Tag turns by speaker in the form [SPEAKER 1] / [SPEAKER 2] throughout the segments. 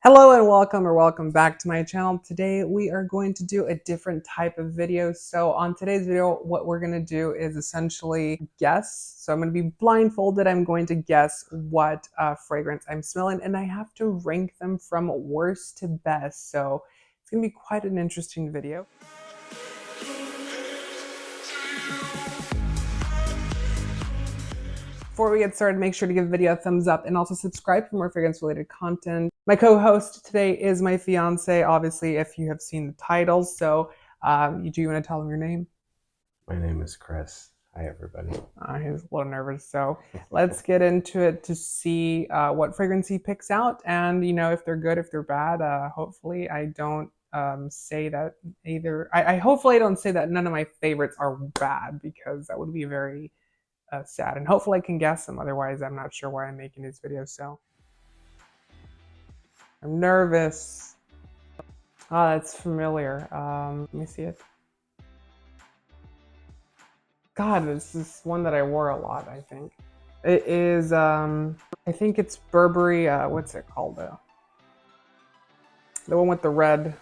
[SPEAKER 1] Hello and welcome back to my channel. Today we are going to do a different type of video. So on today's video, what we're going to do is essentially guess. So I'm going to be blindfolded. I'm going to guess what fragrance I'm smelling, and I have to rank them from worst to best. So it's going to be quite an interesting video. Before we get started, make sure to give the video a thumbs up and also subscribe for more fragrance related content. My co-host today is my fiance, obviously, if you have seen the titles. So do you want to tell him your name?
[SPEAKER 2] My name is Chris. Hi, everybody.
[SPEAKER 1] He's a little nervous. So let's get into it to see what fragrance he picks out. And, you know, if they're good, if they're bad, hopefully I don't say that either. I hopefully don't say that none of my favorites are bad, because that would be very sad, and hopefully I can guess them. Otherwise, I'm not sure why I'm making these videos. So I'm nervous. Ah, that's familiar. Let me see it. God, this is one that I wore a lot, I think. It is, I think it's Burberry, what's it called? The one with the red,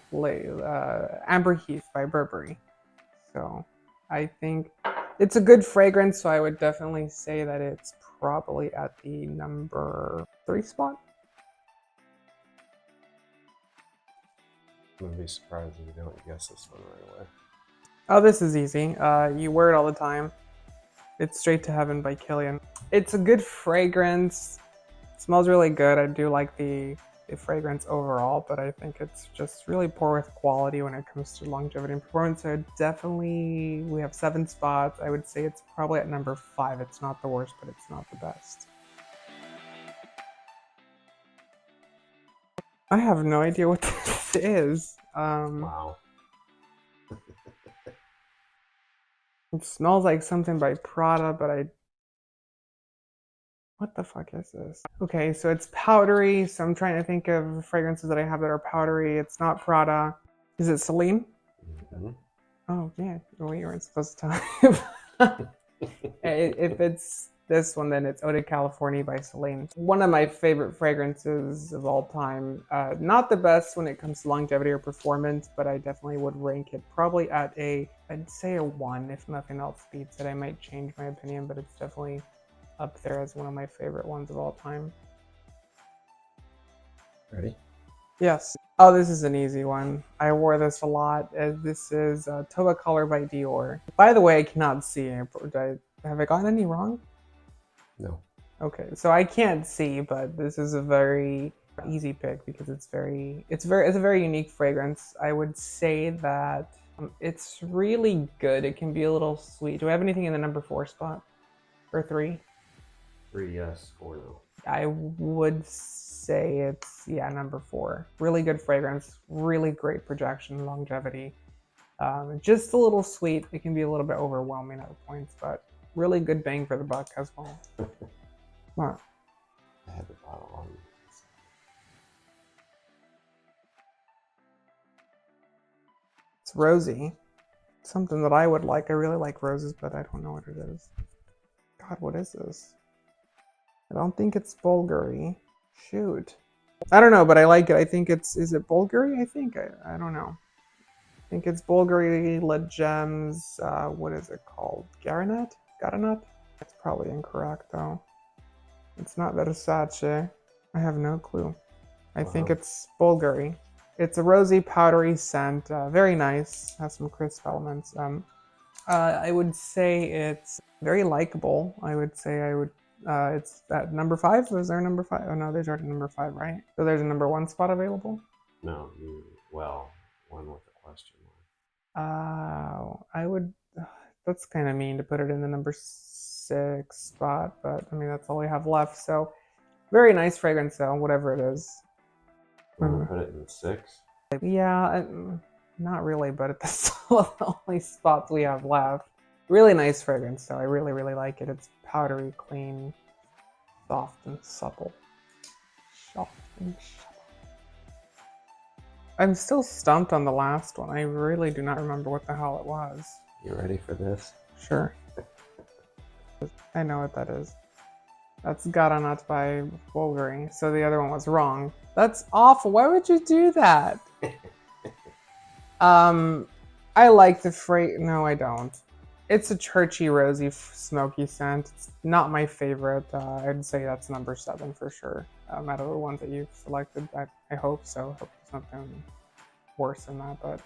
[SPEAKER 1] Amber Heath by Burberry. So I think it's a good fragrance, so I would definitely say that it's probably at the number 3 spot.
[SPEAKER 2] I'm gonna be surprised if you don't guess this one right away.
[SPEAKER 1] Oh, this is easy. You wear it all the time. It's Straight to Heaven by Kilian. It's a good fragrance. It smells really good. I do like the fragrance overall, but I think it's just really poor with quality when it comes to longevity and performance. So definitely, we have 7 spots. I would say it's probably at number 5. It's not the worst, but it's not the best. I have no idea what this is.
[SPEAKER 2] Wow.
[SPEAKER 1] It smells like something by Prada, but what the fuck is this? Okay, so it's powdery, so I'm trying to think of fragrances that I have that are powdery. It's not Prada. Is it Celine?
[SPEAKER 2] Mm-hmm.
[SPEAKER 1] Oh, yeah. Well, you weren't supposed to tell. If it's this one, then it's Eau De Califonie by Celine. One of my favorite fragrances of all time. Not the best when it comes to longevity or performance, but I definitely would rank it probably at I'd say a 1, if nothing else beats it. I might change my opinion, but it's definitely up there as one of my favorite ones of all time.
[SPEAKER 2] Ready?
[SPEAKER 1] Yes. Oh, this is an easy one. I wore this a lot. This is Tobacolor by Dior. By the way, I cannot see. Have I gotten any wrong?
[SPEAKER 2] No.
[SPEAKER 1] Okay, so I can't see, but this is a very easy pick because it's a very unique fragrance. I would say that it's really good. It can be a little sweet. Do I have anything in the number 4 spot or 3?
[SPEAKER 2] 3 yes, 4 no.
[SPEAKER 1] I would say it's, yeah, number 4. Really good fragrance, really great projection, longevity. Just a little sweet. It can be a little bit overwhelming at points, but really good bang for the buck as well. Huh.
[SPEAKER 2] I have the bottle on.
[SPEAKER 1] It's rosy. Something that I would like. I really like roses, but I don't know what it is. God, what is this? I don't think it's Bvlgari. Shoot. I don't know, but I like it. I think is it Bvlgari? I think. I don't know. I think it's Bvlgari, Le Gems, what is it called? Garanet? That's probably incorrect, though. It's not Versace. I have no clue. I think it's Bvlgari. It's a rosy, powdery scent. Very nice. Has some crisp elements. I would say it's very likable. I would say it's at number 5. Was there a number 5? Oh no, there's already number 5, right? So there's a number 1 spot available?
[SPEAKER 2] No, well, one with a question
[SPEAKER 1] mark. I would, that's kind of mean to put it in the number 6 spot, but I mean, that's all we have left. So very nice fragrance though, whatever it is.
[SPEAKER 2] I'm gonna put it in 6?
[SPEAKER 1] Yeah, not really, but it's the only spots we have left. Really nice fragrance though. I really, really like it. It's powdery, clean, soft and supple. I'm still stumped on the last one. I really do not remember what the hell it was.
[SPEAKER 2] You ready for this?
[SPEAKER 1] Sure. I know what that is. That's Garanat by Bvlgari. So the other one was wrong. That's awful. Why would you do that? I like the no, I don't. It's a churchy, rosy, smoky scent. It's not my favorite. I'd say that's number 7 for sure. Out of the ones that you've selected, I hope so. I hope it's something worse than that, but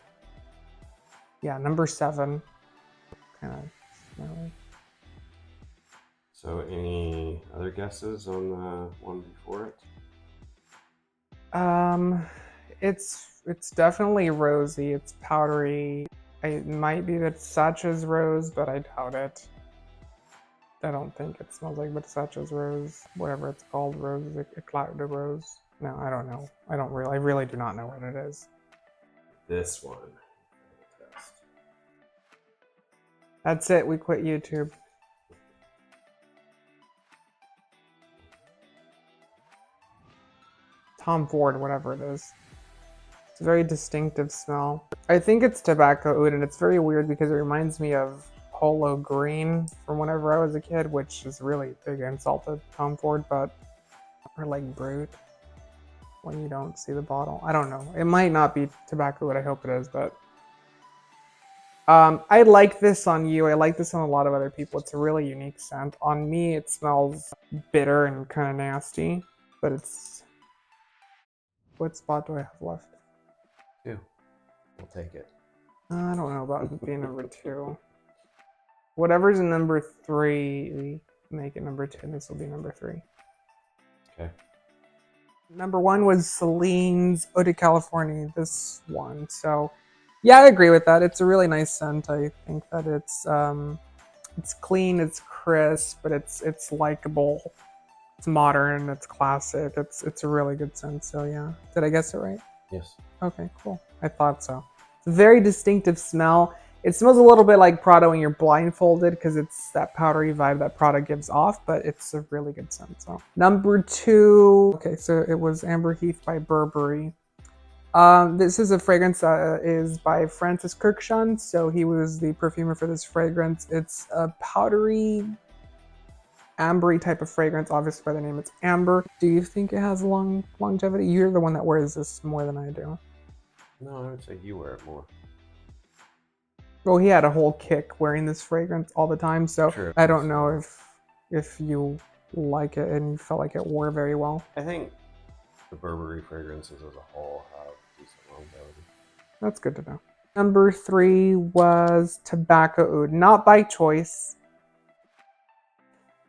[SPEAKER 1] yeah, number 7. Kind of smelly.
[SPEAKER 2] So, any other guesses on the one before it?
[SPEAKER 1] It's definitely rosy. It's powdery. It might be Versace's rose, but I doubt it. I don't think it smells like Versace's rose, whatever it's called, rose, Eclat de Rose. No, I don't know. I really do not know what it is.
[SPEAKER 2] This one.
[SPEAKER 1] That's it. We quit YouTube. Tom Ford, whatever it is. It's a very distinctive smell. I think it's tobacco oud, and it's very weird because it reminds me of Polo Green from whenever I was a kid, which is really big insult to Tom Ford, but or like Brut when you don't see the bottle. I don't know. It might not be tobacco oud. I hope it is, but I like this on you. I like this on a lot of other people. It's a really unique scent. On me, it smells bitter and kind of nasty, but it's... What spot do I have left?
[SPEAKER 2] 2. We'll take it.
[SPEAKER 1] I don't know about it being number 2. Whatever's in number 3, make it number 2, and this will be number 3.
[SPEAKER 2] Okay.
[SPEAKER 1] Number 1 was Celine's Eau De Califonie, this one. So, yeah, I agree with that. It's a really nice scent. I think that it's clean, it's crisp, but it's likable. It's modern, it's classic. It's a really good scent. So yeah, did I guess it right?
[SPEAKER 2] Yes.
[SPEAKER 1] Okay, cool. I thought so. It's a very distinctive smell. It smells a little bit like Prada when you're blindfolded because it's that powdery vibe that Prada gives off, but it's a really good scent. So number 2. Okay, so it was Amber Heath by Burberry. This is a fragrance that is by Francis Kurkdjian. So he was the perfumer for this fragrance. It's a powdery, ambery type of fragrance. Obviously by the name it's amber. Do you think it has long longevity? You're the one that wears this more than I do.
[SPEAKER 2] No, I would say you wear it more.
[SPEAKER 1] Well, he had a whole kick wearing this fragrance all the time, so
[SPEAKER 2] True.
[SPEAKER 1] I don't know if you like it and you felt like it wore very well.
[SPEAKER 2] I think the Burberry fragrances as a whole have decent longevity.
[SPEAKER 1] That's good to know. Number 3 was Tobacco Oud, not by choice.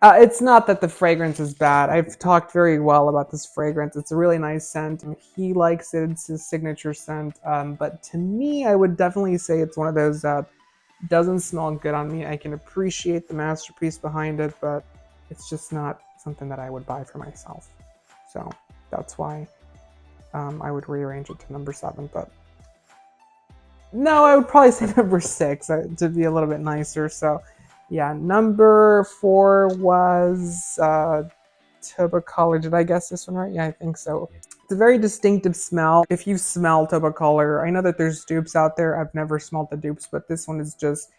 [SPEAKER 1] It's not that the fragrance is bad. I've talked very well about this fragrance. It's a really nice scent. He likes it. It's his signature scent. But to me, I would definitely say it's one of those that doesn't smell good on me. I can appreciate the masterpiece behind it, but it's just not something that I would buy for myself. So that's why I would rearrange it to number 7. But no, I would probably say number 6 to be a little bit nicer. So yeah, number 4 was Tobacolor. Did I guess this one right? Yeah, I think so. It's a very distinctive smell. If you smell Tobacolor, I know that there's dupes out there. I've never smelled the dupes, but this one is just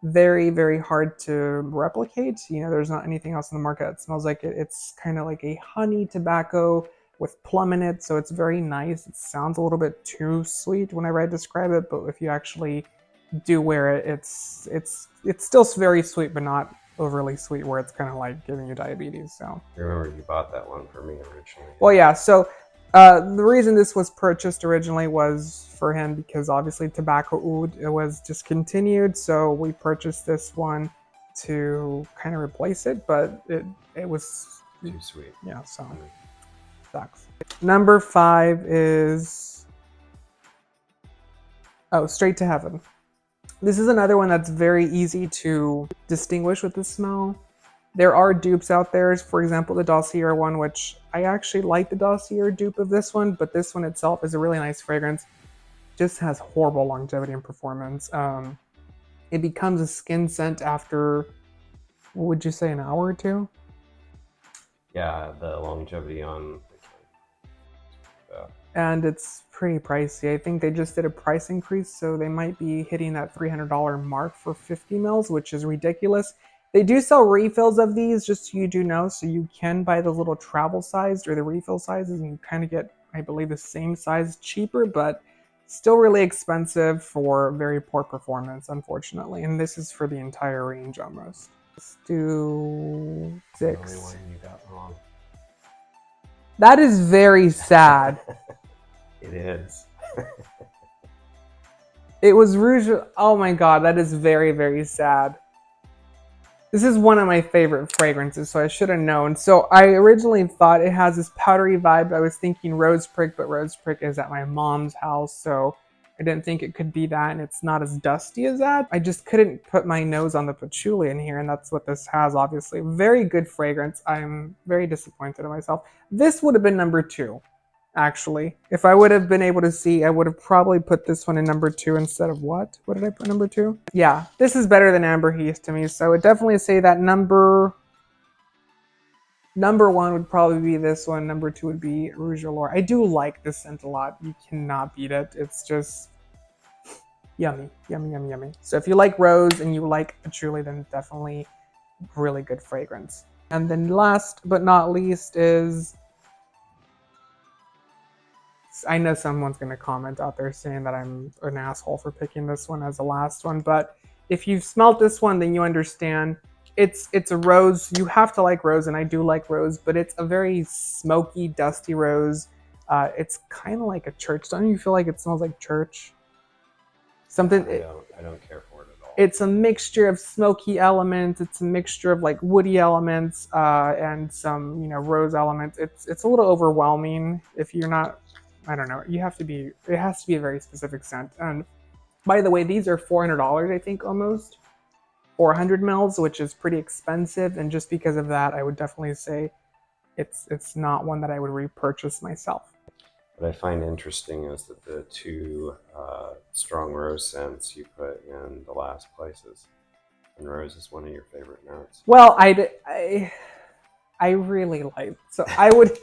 [SPEAKER 1] very, very hard to replicate. You know, there's not anything else in the market that smells like it. It's kind of like a honey tobacco with plum in it, so it's very nice. It sounds a little bit too sweet whenever I describe it, but if you actually do wear it, it's still very sweet, but not overly sweet where it's kind of like giving you diabetes. So
[SPEAKER 2] I remember you bought that one for me originally.
[SPEAKER 1] well, yeah, so the reason this was purchased originally was for him because obviously Tobacco Oud was discontinued, so we purchased this one to kind of replace it, but it was
[SPEAKER 2] too sweet.
[SPEAKER 1] Yeah, so sucks. Number 5 is Straight to Heaven. This is another one that's very easy to distinguish with the smell. There are dupes out there, for example, the Dossier one, which I actually like the Dossier dupe of this one, but this one itself is a really nice fragrance. Just has horrible longevity and performance. It becomes a skin scent after, would you say, an hour or 2?
[SPEAKER 2] Yeah, the longevity on
[SPEAKER 1] and it's pretty pricey. I think they just did a price increase, so they might be hitting that $300 mark for 50 mils, which is ridiculous. They do sell refills of these, just so you do know. So you can buy the little travel sized or the refill sizes, and you kind of get, I believe, the same size cheaper, but still really expensive for very poor performance, unfortunately. And this is for the entire range almost. Let's do
[SPEAKER 2] The only
[SPEAKER 1] 6.
[SPEAKER 2] one you got wrong.
[SPEAKER 1] That is very sad.
[SPEAKER 2] It is.
[SPEAKER 1] It was Rouge. Oh my god, that is very, very sad. This is one of my favorite fragrances, so I should have known. So I originally thought it has this powdery vibe. I was thinking Rose Prick, but Rose Prick is at my mom's house, so I didn't think it could be that, and it's not as dusty as that. I just couldn't put my nose on the patchouli in here, and that's what this has, obviously. Very good fragrance. I'm very disappointed in myself. This would have been number 2. Actually, if I would have been able to see, I would have probably put this one in number 2 instead of what? What did I put number 2? Yeah, this is better than Amber Heath to me, so I would definitely say that number 1 would probably be this one. Number 2 would be Rouge Velours. I do like this scent a lot. You cannot beat it. It's just yummy, yummy, yummy, yummy. So if you like rose and you like patchouli, then definitely really good fragrance. And then last but not least is, I know someone's going to comment out there saying that I'm an asshole for picking this one as the last one, but if you've smelt this one, then you understand. It's a rose. You have to like rose, and I do like rose, but it's a very smoky, dusty rose. It's kind of like a church. Don't you feel like it smells like church? Something.
[SPEAKER 2] I don't care for it at all.
[SPEAKER 1] It's a mixture of smoky elements. It's a mixture of like woody elements and some, rose elements. It's a little overwhelming if you're not. I don't know. It has to be a very specific scent. And by the way, these are $400, I think, almost 400 mils, which is pretty expensive. And just because of that, I would definitely say it's not one that I would repurchase myself.
[SPEAKER 2] What I find interesting is that the 2 strong rose scents you put in the last places, and rose is one of your favorite notes.
[SPEAKER 1] Well, I really like, so I would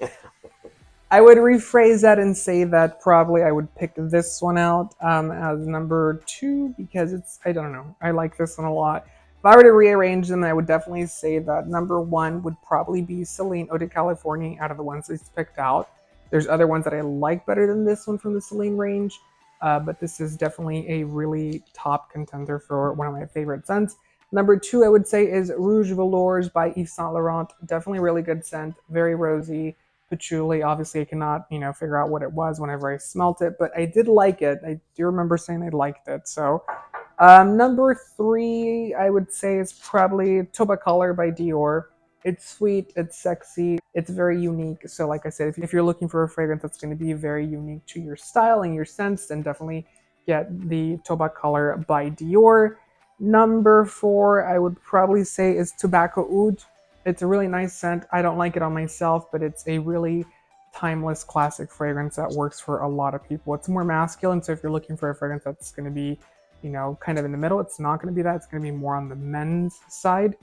[SPEAKER 1] rephrase that and say that probably I would pick this one out as number 2 because I don't know, I like this one a lot. If I were to rearrange them, I would definitely say that number 1 would probably be Celine Eau De Califonie out of the ones that's picked out. There's other ones that I like better than this one from the Celine range, but this is definitely a really top contender for one of my favorite scents. Number 2, I would say, is Rouge Velours by Yves Saint Laurent. Definitely really good scent, very rosy. Patchouli, obviously I cannot, figure out what it was whenever I smelt it, but I did like it. I do remember saying I liked it. So number 3, I would say, is probably Tobacolor by Dior. It's sweet, it's sexy, it's very unique. So like I said, if you're looking for a fragrance that's going to be very unique to your style and your scents, then definitely get the Tobacolor by Dior. Number 4, I would probably say, is Tobacco Oud. It's a really nice scent. I don't like it on myself, but it's a really timeless classic fragrance that works for a lot of people. It's more masculine, so if you're looking for a fragrance that's going to be, kind of in the middle, it's not going to be that. It's going to be more on the men's side.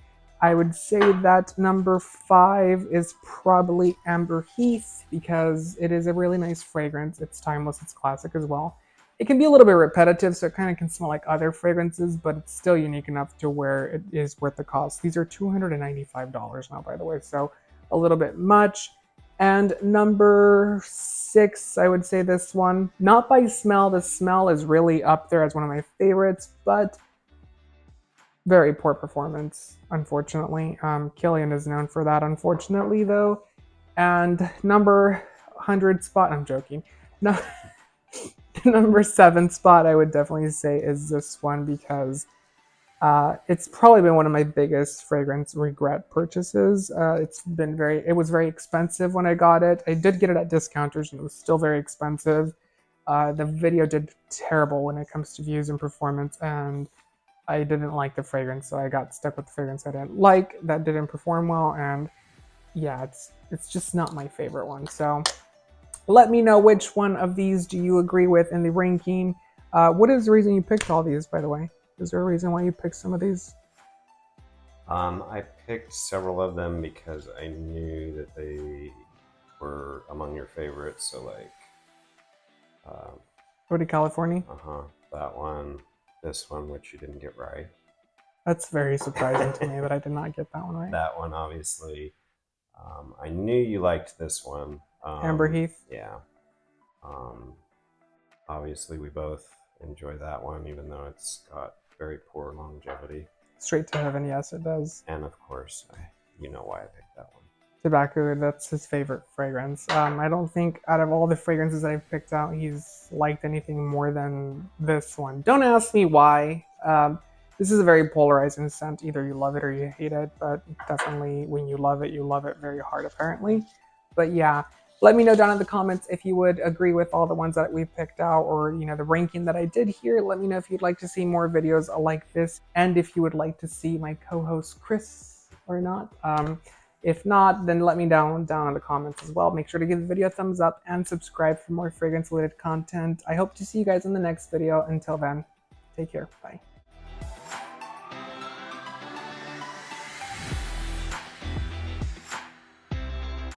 [SPEAKER 1] I would say that number 5 is probably Amber Heath because it is a really nice fragrance. It's timeless, it's classic as well. It can be a little bit repetitive, so it kind of can smell like other fragrances, but it's still unique enough to where it is worth the cost. These are $295 now, by the way, so a little bit much. And number 6, I would say this one. Not by smell. The smell is really up there as one of my favorites, but very poor performance, unfortunately. Kilian is known for that, unfortunately, though. And number 100 spot, I'm joking. No. Number 7 spot, I would definitely say, is this one because it's probably been one of my biggest fragrance regret purchases. It was very expensive when I got it. I did get it at discounters and it was still very expensive. The video did terrible when it comes to views and performance, and I didn't like the fragrance, so I got stuck with the fragrance I didn't like, that didn't perform well, and yeah, it's just not my favorite one. So let me know which one of these do you agree with in the ranking. What is the reason you picked all these, by the way? Is there a reason why you picked some of these?
[SPEAKER 2] I picked several of them because I knew that they were among your favorites. So like,
[SPEAKER 1] Eau De Califonie?
[SPEAKER 2] that one, this one, which you didn't get right.
[SPEAKER 1] That's very surprising to me that I did not get that one right.
[SPEAKER 2] That one, obviously. I knew you liked this one.
[SPEAKER 1] Amber Heath.
[SPEAKER 2] Yeah. Obviously, we both enjoy that one, even though it's got very poor longevity.
[SPEAKER 1] Straight to Heaven, yes, it does.
[SPEAKER 2] And of course, you know why I picked that one.
[SPEAKER 1] Tobacco, that's his favorite fragrance. I don't think out of all the fragrances I've picked out, he's liked anything more than this one. Don't ask me why. This is a very polarizing scent. Either you love it or you hate it, but definitely when you love it very hard, apparently. But yeah, let me know down in the comments if you would agree with all the ones that we picked out, or the ranking that I did here. Let me know if you'd like to see more videos like this, and if you would like to see my co-host Chris or not. If not, then let me down in the comments as well. Make sure to give the video a thumbs up and subscribe for more fragrance related content. I hope to see you guys in the next video. Until then, take care. Bye.